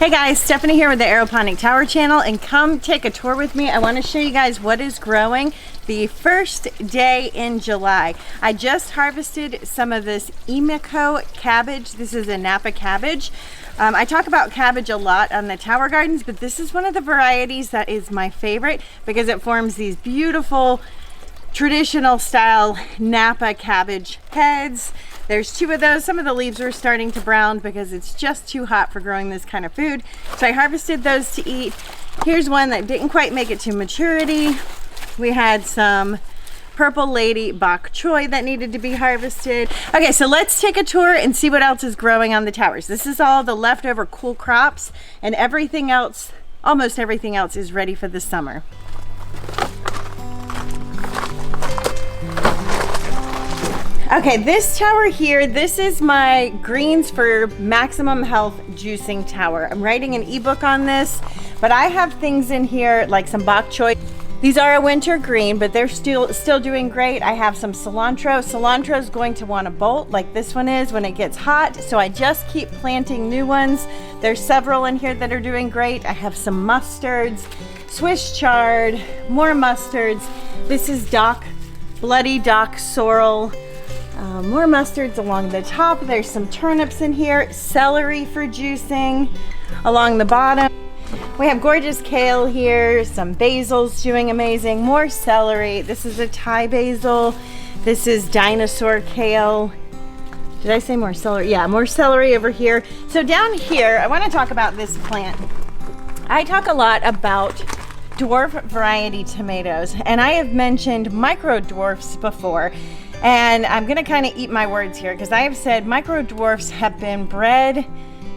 Hey guys, Stephanie here with the Aeroponic Tower channel, and come take a tour with me. I want to show you guys what is growing the first day in July. I just harvested some of this Emiko cabbage. This is a Napa cabbage. I talk about cabbage a lot on the tower gardens, but this is one of the varieties that is my favorite because it forms these beautiful traditional style Napa cabbage heads. There's two of those. Some of the leaves are starting to brown because it's just too hot for growing this kind of food. So I harvested those to eat. Here's one that didn't quite make it to maturity. We had some purple lady bok choy that needed to be harvested. Okay, so let's take a tour and see what else is growing on the towers. This is all the leftover cool crops, and everything else, almost everything else, is ready for the summer. Okay, this tower here, this is my Greens for Maximum Health Juicing Tower. I'm writing an ebook on this, but I have things in here like some bok choy. These are a winter green, but they're still doing great. I have some cilantro. Cilantro is going to want to bolt like this one is when it gets hot, so I just keep planting new ones. There's several in here that are doing great. I have some mustards, Swiss chard, more mustards. This is bloody dock sorrel. More mustards along the top. There's some turnips in here, celery for juicing along the bottom. We have gorgeous kale here, some basil's doing amazing, more celery. This is a Thai basil. This is dinosaur kale. Did I say more celery? Yeah, more celery over here. So down here, I want to talk about this plant. I talk a lot about dwarf variety tomatoes, and I have mentioned micro dwarfs before. And I'm going to kind of eat my words here because I have said micro dwarfs have been bred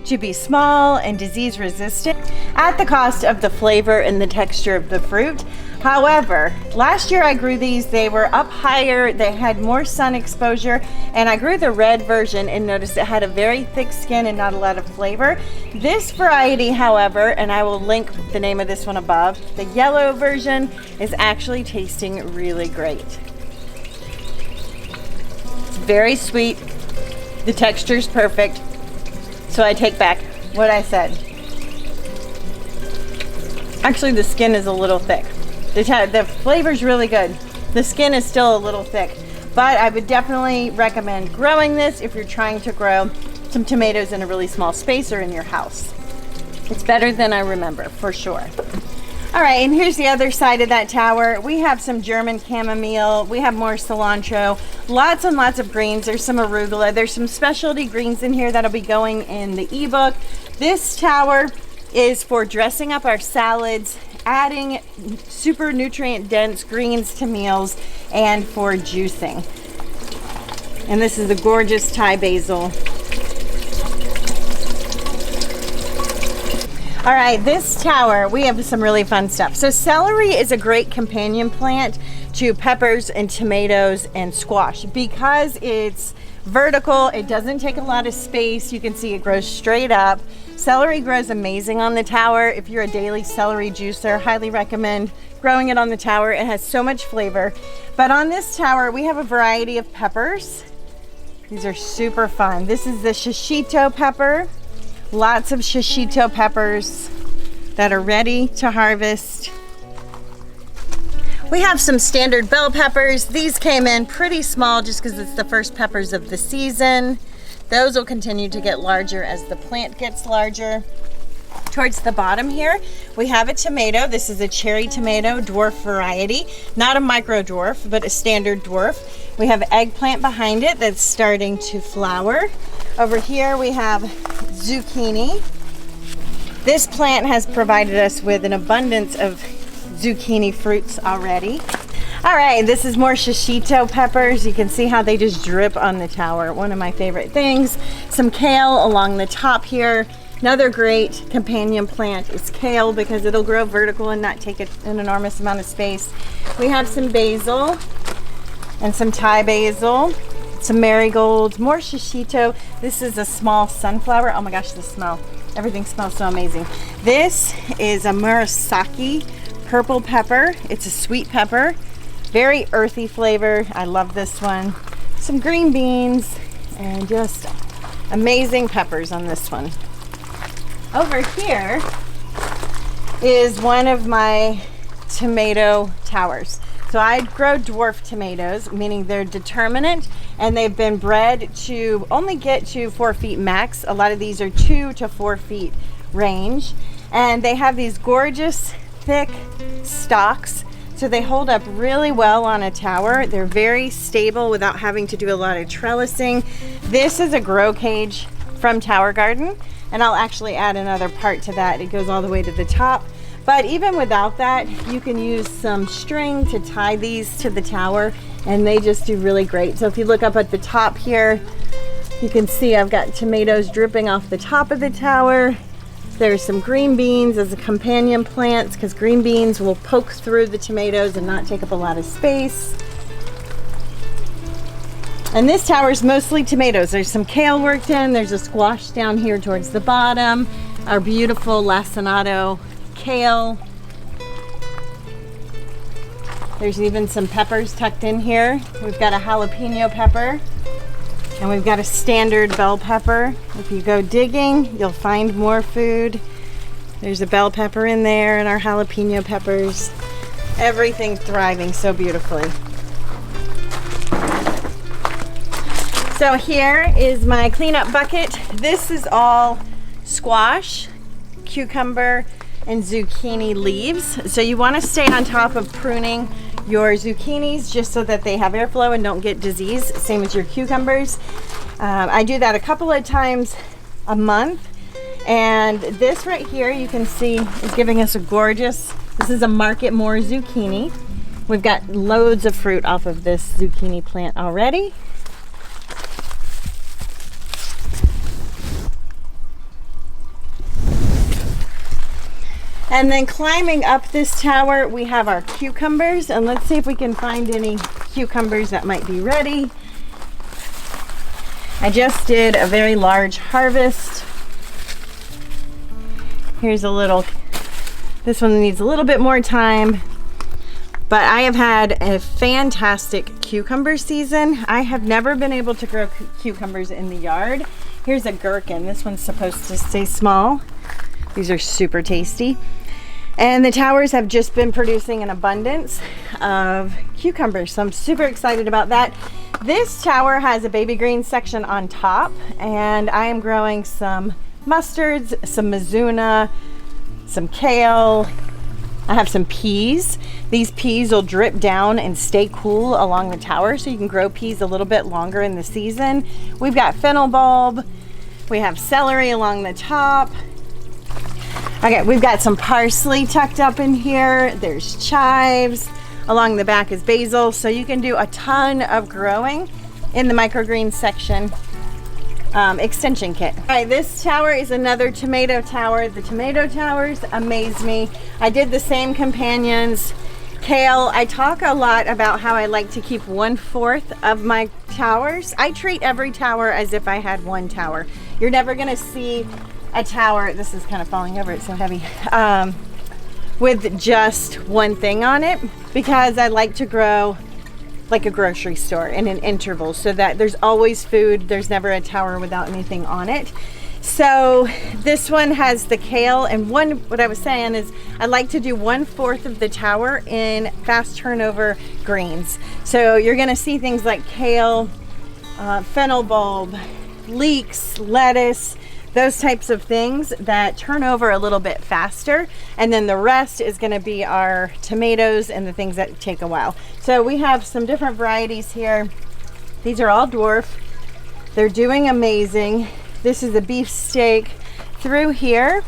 to be small and disease resistant at the cost of the flavor and the texture of the fruit. However, last year I grew these, they were up higher, they had more sun exposure, and I grew the red version and noticed it had a very thick skin and not a lot of flavor. This variety, however, and I will link the name of this one above, the yellow version is actually tasting really great. Very sweet, the texture's perfect, so I take back what I said. Actually, the skin is a little thick. The flavor's really good. The skin is still a little thick, but I would definitely recommend growing this if you're trying to grow some tomatoes in a really small space or in your house. It's better than I remember, for sure. All right, and here's the other side of that tower. We have some German chamomile. We have more cilantro, lots and lots of greens. There's some arugula. There's some specialty greens in here that'll be going in the ebook. This tower is for dressing up our salads, adding super nutrient dense greens to meals, and for juicing. And this is the gorgeous Thai basil. All right, this tower, we have some really fun stuff. So celery is a great companion plant to peppers and tomatoes and squash because it's vertical. It doesn't take a lot of space. You can see it grows straight up. Celery grows amazing on the tower. If you're a daily celery juicer, highly recommend growing it on the tower. It has so much flavor. But on this tower, we have a variety of peppers. These are super fun. This is the shishito pepper. Lots of shishito peppers that are ready to harvest. We have some standard bell peppers. These came in pretty small just because it's the first peppers of the season. Those will continue to get larger as the plant gets larger. Towards the bottom here, we have a tomato. This is a cherry tomato, dwarf variety. Not a micro dwarf, but a standard dwarf. We have eggplant behind it that's starting to flower. Over here we have zucchini. This plant has provided us with an abundance of zucchini fruits already. All right, this is more shishito peppers. You can see how they just drip on the tower. One of my favorite things. Some kale along the top here. Another great companion plant is kale because it'll grow vertical and not take an enormous amount of space. We have some basil and some Thai basil. Some marigolds, more shishito. This is a small sunflower. Oh my gosh, the smell. Everything smells so amazing. This is a murasaki purple pepper. It's a sweet pepper. Very earthy flavor. I love this one. Some green beans and just amazing peppers on this one. Over here is one of my tomato towers. So I grow dwarf tomatoes, meaning they're determinate, and they've been bred to only get to 4 feet max. A lot of these are 2 to 4 feet range, and they have these gorgeous thick stalks, so they hold up really well on a tower. They're very stable without having to do a lot of trellising. This is a grow cage from Tower Garden, and I'll actually add another part to that. It goes all the way to the top. But even without that, you can use some string to tie these to the tower, and they just do really great. So if you look up at the top here, you can see I've got tomatoes dripping off the top of the tower. There's some green beans as a companion plants, because green beans will poke through the tomatoes and not take up a lot of space. And this tower is mostly tomatoes. There's some kale worked in. There's a squash down here towards the bottom. Our beautiful lacinato kale. There's even some peppers tucked in here. We've got a jalapeno pepper, and we've got a standard bell pepper. If you go digging, you'll find more food. There's a bell pepper in there and our jalapeno peppers. Everything's thriving so beautifully. So here is my cleanup bucket. This is all squash, cucumber, and zucchini leaves. So you want to stay on top of pruning your zucchinis just so that they have airflow and don't get disease, same as your cucumbers. I do that a couple of times a month. And this right here, you can see, is giving us a gorgeous, this is a Market More zucchini. We've got loads of fruit off of this zucchini plant already. And then climbing up this tower, we have our cucumbers, and let's see if we can find any cucumbers that might be ready. I just did a very large harvest. Here's a little, this one needs a little bit more time, but I have had a fantastic cucumber season. I have never been able to grow cucumbers in the yard. Here's a gherkin. This one's supposed to stay small. These are super tasty. And the towers have just been producing an abundance of cucumbers, so I'm super excited about that. This tower has a baby green section on top, and I am growing some mustards, some mizuna, some kale. I have some peas. These peas will drip down and stay cool along the tower, so you can grow peas a little bit longer in the season. We've got fennel bulb. We have celery along the top. Okay, we've got some parsley tucked up in here. There's chives. Along the back is basil. So you can do a ton of growing in the microgreens section extension kit. All right, this tower is another tomato tower. The tomato towers amaze me. I did the same companions. Kale, I talk a lot about how I like to keep 1/4 of my towers. I treat every tower as if I had one tower. You're never gonna see a tower, this is kind of falling over, it's so heavy, with just one thing on it, because I like to grow like a grocery store in an interval so that there's always food. There's never a tower without anything on it. So this one has the kale, and what I was saying is I like to do 1/4 of the tower in fast turnover greens. So you're gonna see things like kale, fennel bulb, leeks, lettuce, those types of things that turn over a little bit faster, and then the rest is going to be our tomatoes and the things that take a while. So we have some different varieties here. These are all dwarf. They're doing amazing. This is a beef steak. Through here,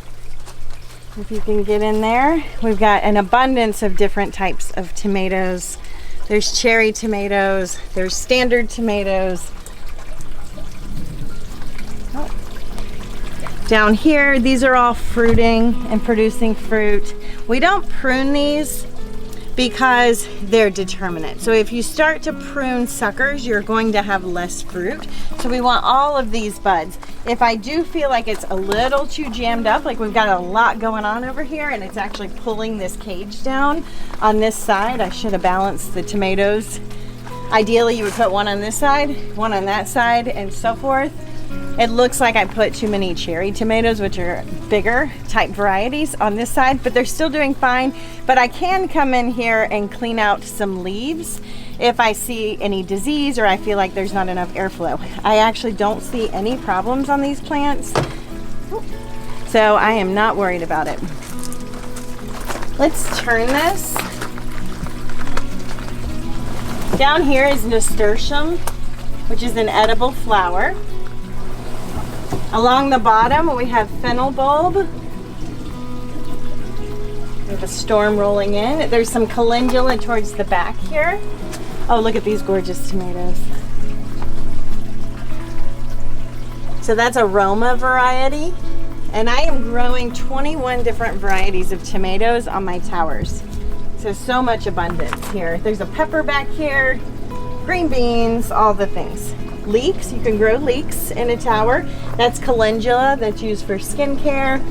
if you can get in there, we've got an abundance of different types of tomatoes. There's cherry tomatoes, there's standard tomatoes. Down here, these are all fruiting and producing fruit. We don't prune these because they're determinate. So if you start to prune suckers, you're going to have less fruit. So we want all of these buds. If I do feel like it's a little too jammed up, like we've got a lot going on over here and it's actually pulling this cage down on this side, I should have balanced the tomatoes. Ideally, you would put one on this side, one on that side, and so forth. It looks like I put too many cherry tomatoes, which are bigger type varieties, on this side, but they're still doing fine. But I can come in here and clean out some leaves if I see any disease or I feel like there's not enough airflow. I actually don't see any problems on these plants, so I am not worried about it. Let's turn this. Down here is nasturtium, which is an edible flower. Along the bottom, we have fennel bulb. We have a storm rolling in. There's some calendula towards the back here. Oh, look at these gorgeous tomatoes. So that's a Roma variety. And I am growing 21 different varieties of tomatoes on my towers. So much abundance here. There's a pepper back here, green beans, all the things. Leeks, you can grow leeks in a tower. That's calendula that's used for skincare.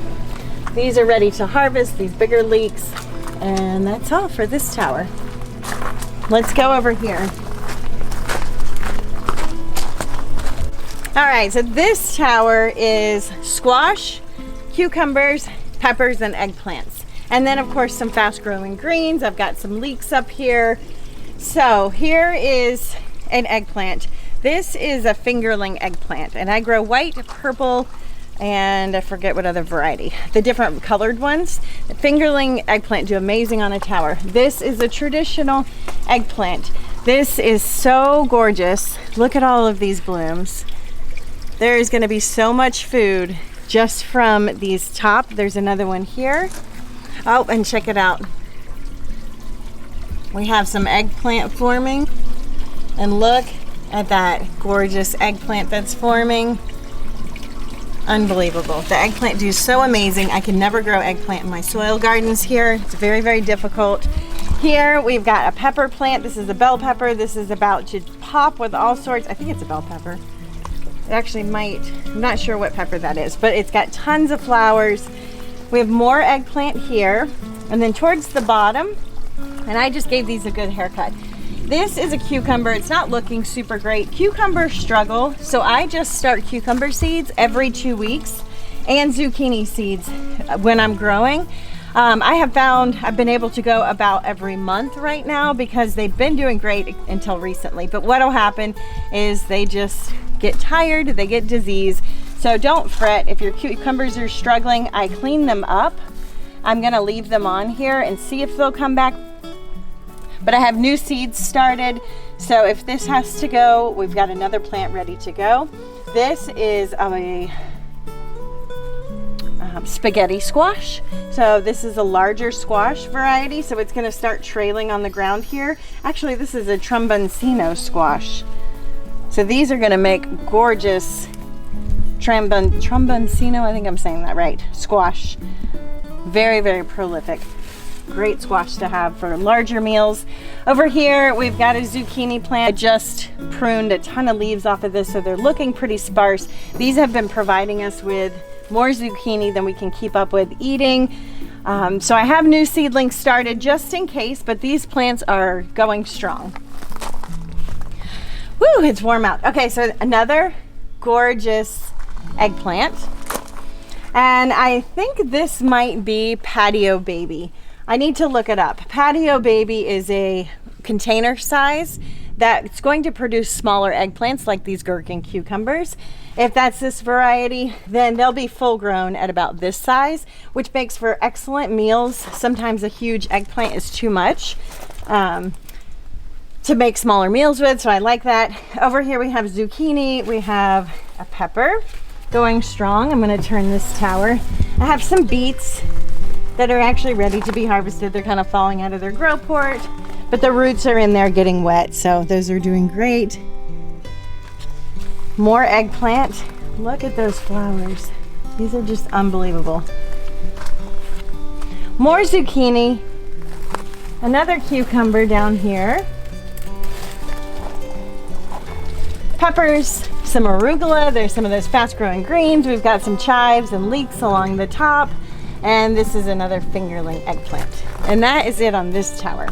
These are ready to harvest, these bigger leeks. And that's all for this tower. Let's go over here. All right, so this tower is squash, cucumbers, peppers, and eggplants. And then, of course, some fast-growing greens. I've got some leeks up here. So here is an eggplant. This is a fingerling eggplant, and I grow white, purple, and I forget what other variety. The different colored ones. The fingerling eggplant do amazing on a tower. This is a traditional eggplant. This is so gorgeous. Look at all of these blooms. There is going to be so much food just from these top. There's another one here. Oh, and check it out. We have some eggplant forming. And look at that gorgeous eggplant that's forming. Unbelievable. The eggplant do so amazing. I can never grow eggplant in my soil gardens here. It's very, very difficult. Here we've got a pepper plant. This is a bell pepper. This is about to pop with all sorts. I think it's a bell pepper. It actually might. I'm not sure what pepper that is, but it's got tons of flowers. We have more eggplant here, and then towards the bottom, and I just gave these a good haircut. This is a cucumber. It's not looking super great. Cucumbers struggle, so I just start cucumber seeds every 2 weeks and zucchini seeds when I'm growing. I have found I've been able to go about every month right now because they've been doing great until recently. But what'll happen is they just get tired, they get disease. So don't fret if your cucumbers are struggling. I clean them up. I'm gonna leave them on here and see if they'll come back. But I have new seeds started. So if this has to go, we've got another plant ready to go. This is a spaghetti squash. So this is a larger squash variety. So it's gonna start trailing on the ground here. Actually, this is a tromboncino squash. So these are gonna make gorgeous tromboncino, I think I'm saying that right, squash. Very, very prolific. Great squash to have for larger meals. Over here, we've got a zucchini plant. I just pruned a ton of leaves off of this, so they're looking pretty sparse. These have been providing us with more zucchini than we can keep up with eating. So I have new seedlings started just in case, but these plants are going strong. Woo, it's warm out. Okay, so another gorgeous eggplant. And I think this might be Patio Baby. I need to look it up. Patio Baby is a container size that's going to produce smaller eggplants like these gherkin cucumbers. If that's this variety, then they'll be full grown at about this size, which makes for excellent meals. Sometimes a huge eggplant is too much to make smaller meals with, so I like that. Over here we have zucchini, we have a pepper going strong. I'm gonna turn this tower. I have some beets that are actually ready to be harvested. They're kind of falling out of their grow port, but the roots are in there getting wet, so those are doing great. More eggplant. Look at those flowers. These are just unbelievable. More zucchini. Another cucumber down here. Peppers, some arugula. There's some of those fast-growing greens. We've got some chives and leeks along the top. And this is another fingerling eggplant. And that is it on this tower.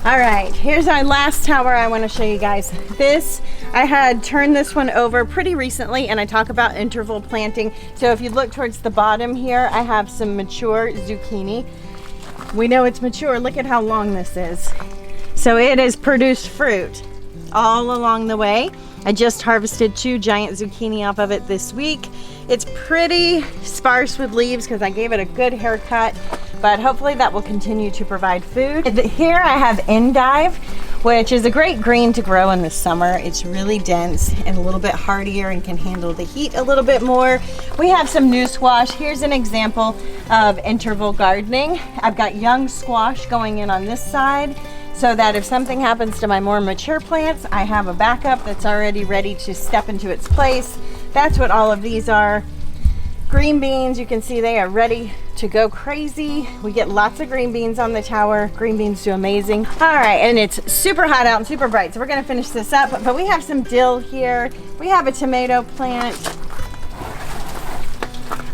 All right, here's our last tower I want to show you guys. This I had turned this one over pretty recently, and I talk about interval planting. So if you look towards the bottom here, I have some mature zucchini. We know it's mature. Look at how long this is. So it has produced fruit all along the way. I just harvested 2 giant zucchini off of it this week. It's pretty sparse with leaves because I gave it a good haircut, but hopefully that will continue to provide food. Here I have endive, which is a great green to grow in the summer. It's really dense and a little bit hardier and can handle the heat a little bit more. We have some new squash. Here's an example of interval gardening. I've got young squash going in on this side, so that if something happens to my more mature plants, I have a backup that's already ready to step into its place. That's what all of these are. Green beans, you can see they are ready to go crazy. We get lots of green beans on the tower. Green beans do amazing. All right, and it's super hot out and super bright, so we're gonna finish this up, but we have some dill here. We have a tomato plant.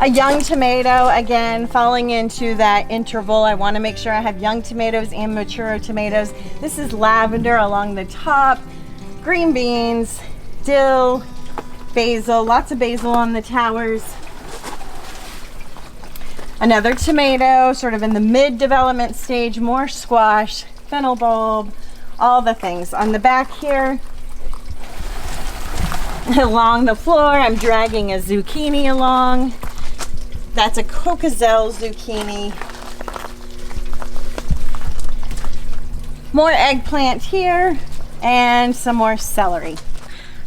A young tomato, again, falling into that interval. I want to make sure I have young tomatoes and mature tomatoes. This is lavender along the top, green beans, dill, basil, lots of basil on the towers. Another tomato, sort of in the mid-development stage, more squash, fennel bulb, all the things. On the back here, along the floor, I'm dragging a zucchini along. That's a Cocazel zucchini. More eggplant here and some more celery.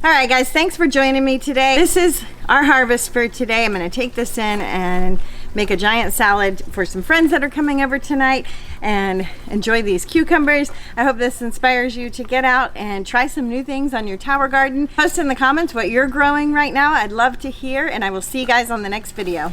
All right, guys, thanks for joining me today. This is our harvest for today. I'm gonna take this in and make a giant salad for some friends that are coming over tonight and enjoy these cucumbers. I hope this inspires you to get out and try some new things on your tower garden. Post in the comments what you're growing right now. I'd love to hear, and I will see you guys on the next video.